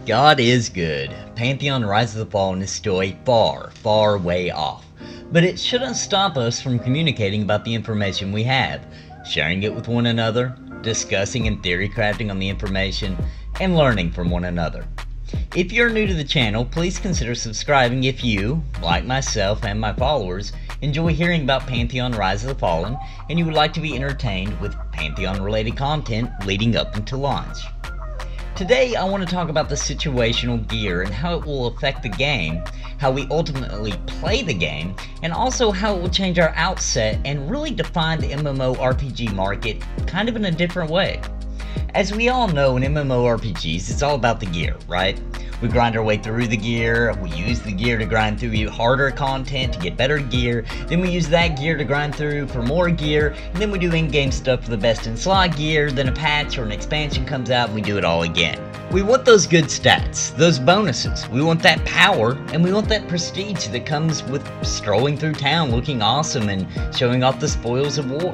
God is good. Pantheon Rise of the Fallen is still a far way off. But it shouldn't stop us from communicating about the information we have, sharing it with one another, discussing and theory crafting on the information, and learning from one another. If you're new to the channel, please consider subscribing if you, like myself and my followers, enjoy hearing about Pantheon Rise of the Fallen and you would like to be entertained with Pantheon related content leading up until launch. Today I want to talk about the situational gear and how it will affect the game, how we ultimately play the game, and also how it will change our outset and really define the MMORPG market kind of in a different way. As we all know, in MMORPGs, it's all about the gear, right? We grind our way through the gear, we use the gear to grind through harder content to get better gear, then we use that gear to grind through for more gear, and then we do in-game stuff for the best in slot gear, then a patch or an expansion comes out and we do it all again. We want those good stats, those bonuses, we want that power, and we want that prestige that comes with strolling through town looking awesome and showing off the spoils of war.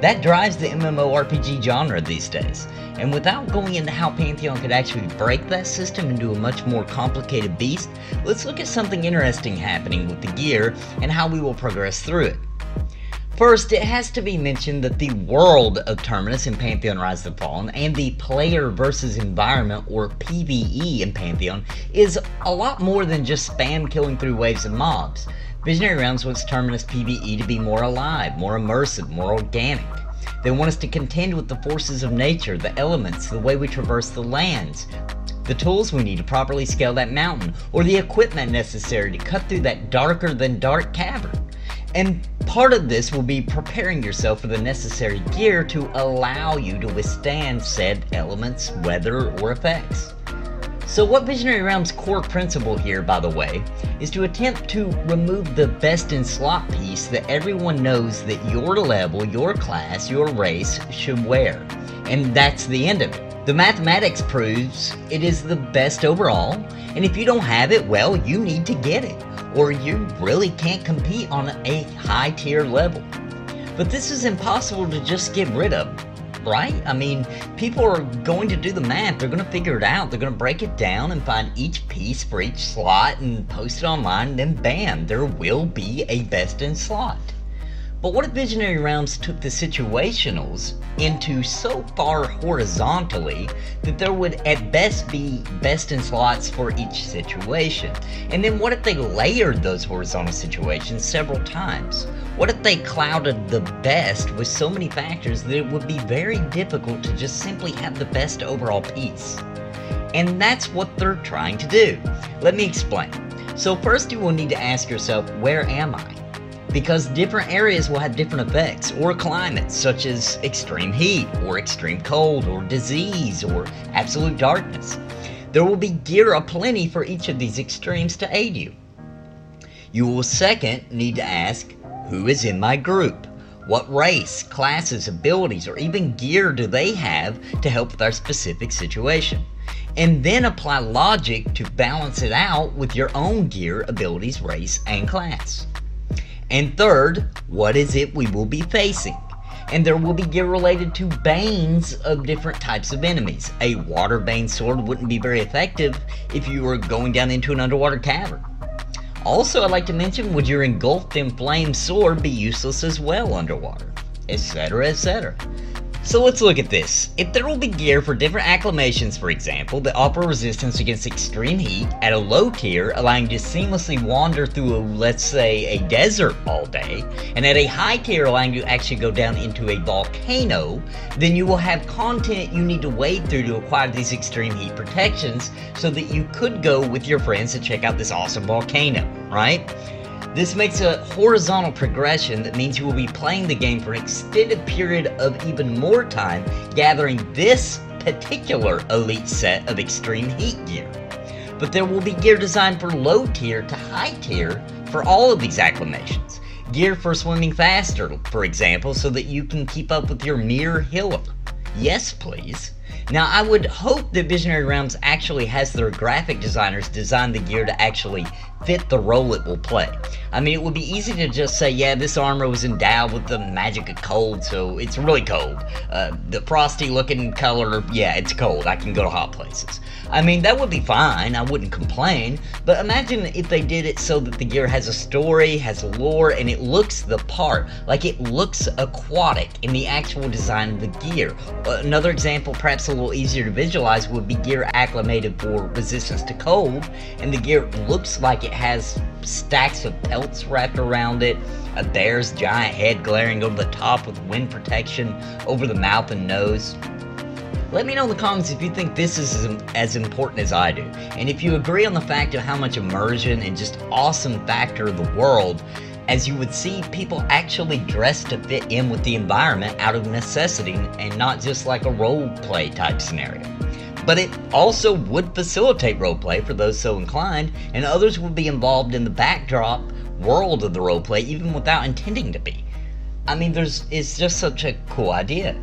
That drives the MMORPG genre these days, and without going into how Pantheon could actually break that system into a much more complicated beast, let's look at something interesting happening with the gear and how we will progress through it. First, it has to be mentioned that the world of Terminus in Pantheon Rise of the Fallen and the player versus environment, or PvE in Pantheon, is a lot more than just spam killing through waves of mobs. Visionary Realms wants Terminus PvE to be more alive, more immersive, more organic. They want us to contend with the forces of nature, the elements, the way we traverse the lands, the tools we need to properly scale that mountain, or the equipment necessary to cut through that darker than dark cavern. And part of this will be preparing yourself for the necessary gear to allow you to withstand said elements, weather, or effects. So what Visionary Realms' core principle here, by the way, is to attempt to remove the best in slot piece that everyone knows that your level, your class, your race should wear. And that's the end of it. The mathematics proves it is the best overall, and if you don't have it, well, you need to get it, or you really can't compete on a high tier level. But this is impossible to just get rid of. Right? I mean, people are going to do the math, they're going to figure it out, they're going to break it down and find each piece for each slot and post it online, and then bam, there will be a best in slot. But what if Visionary Realms took the situationals into so far horizontally that there would at best be best in slots for each situation? And then what if they layered those horizontal situations several times? What if they clouded the best with so many factors that it would be very difficult to just simply have the best overall piece? And that's what they're trying to do. Let me explain. So first you will need to ask yourself, where am I? Because different areas will have different effects or climates, such as extreme heat, or extreme cold, or disease, or absolute darkness. There will be gear aplenty for each of these extremes to aid you. You will second need to ask, who is in my group? What race, classes, abilities, or even gear do they have to help with our specific situation? And then apply logic to balance it out with your own gear, abilities, race, and class. And third, what is it we will be facing? And there will be gear related to banes of different types of enemies. A water bane sword wouldn't be very effective if you were going down into an underwater cavern. Also, I'd like to mention, would your engulfed in flame sword be useless as well underwater? Etc, etc. So let's look at this. If there will be gear for different acclimations, for example, that offer resistance against extreme heat at a low tier, allowing you to seamlessly wander through, let's say, a desert all day, and at a high tier allowing you to actually go down into a volcano, then you will have content you need to wade through to acquire these extreme heat protections so that you could go with your friends to check out this awesome volcano, right? This makes a horizontal progression that means you will be playing the game for an extended period of even more time, gathering this particular elite set of extreme heat gear. But there will be gear designed for low tier to high tier for all of these acclimations. Gear for swimming faster, for example, so that you can keep up with your mere healer. Yes, please. Now, I would hope that Visionary Realms actually has their graphic designers design the gear to actually fit the role it will play. I mean, it would be easy to just say, yeah, this armor was endowed with the magic of cold, so it's really cold. The frosty looking color, yeah, it's cold. I can go to hot places. I mean, that would be fine. I wouldn't complain. But imagine if they did it so that the gear has a story, has lore, and it looks the part. Like it looks aquatic in the actual design of the gear. Another example, perhaps a little easier to visualize, would be gear acclimated for resistance to cold, and the gear looks like it has stacks of pelts wrapped around it, a bear's giant head glaring over the top with wind protection over the mouth and nose. Let me know in the comments if you think this is as important as I do, and if you agree on the fact of how much immersion and just awesome factor of the world, as you would see people actually dress to fit in with the environment out of necessity and not just like a role play type scenario. But it also would facilitate roleplay for those so inclined, and others would be involved in the backdrop world of the roleplay even without intending to be. I mean, it's just such a cool idea.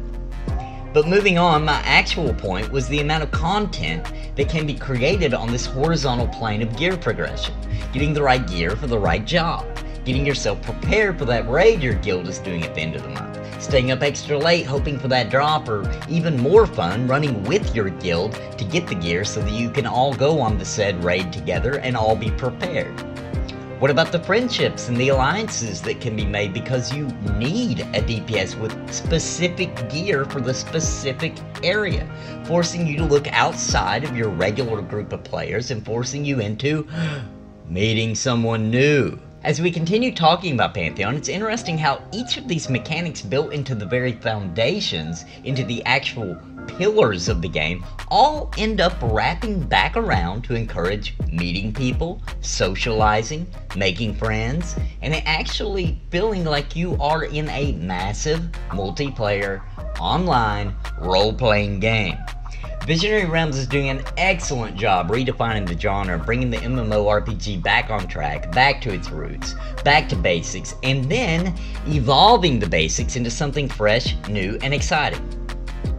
But moving on, my actual point was the amount of content that can be created on this horizontal plane of gear progression. Getting the right gear for the right job. Getting yourself prepared for that raid your guild is doing at the end of the month. Staying up extra late hoping for that drop, or even more fun, running with your guild to get the gear so that you can all go on the said raid together and all be prepared. What about the friendships and the alliances that can be made because you need a DPS with specific gear for the specific area, forcing you to look outside of your regular group of players and forcing you into meeting someone new. As we continue talking about Pantheon, it's interesting how each of these mechanics built into the very foundations, into the actual pillars of the game, all end up wrapping back around to encourage meeting people, socializing, making friends, and actually feeling like you are in a massive multiplayer online role-playing game. Visionary Realms is doing an excellent job redefining the genre, bringing the MMORPG back on track, back to its roots, back to basics, and then evolving the basics into something fresh, new, and exciting.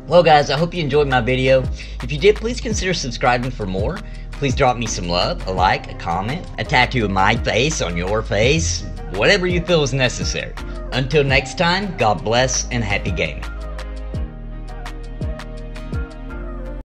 Well guys, I hope you enjoyed my video. If you did, please consider subscribing for more. Please drop me some love, a like, a comment, a tattoo of my face on your face, whatever you feel is necessary. Until next time, God bless and happy gaming.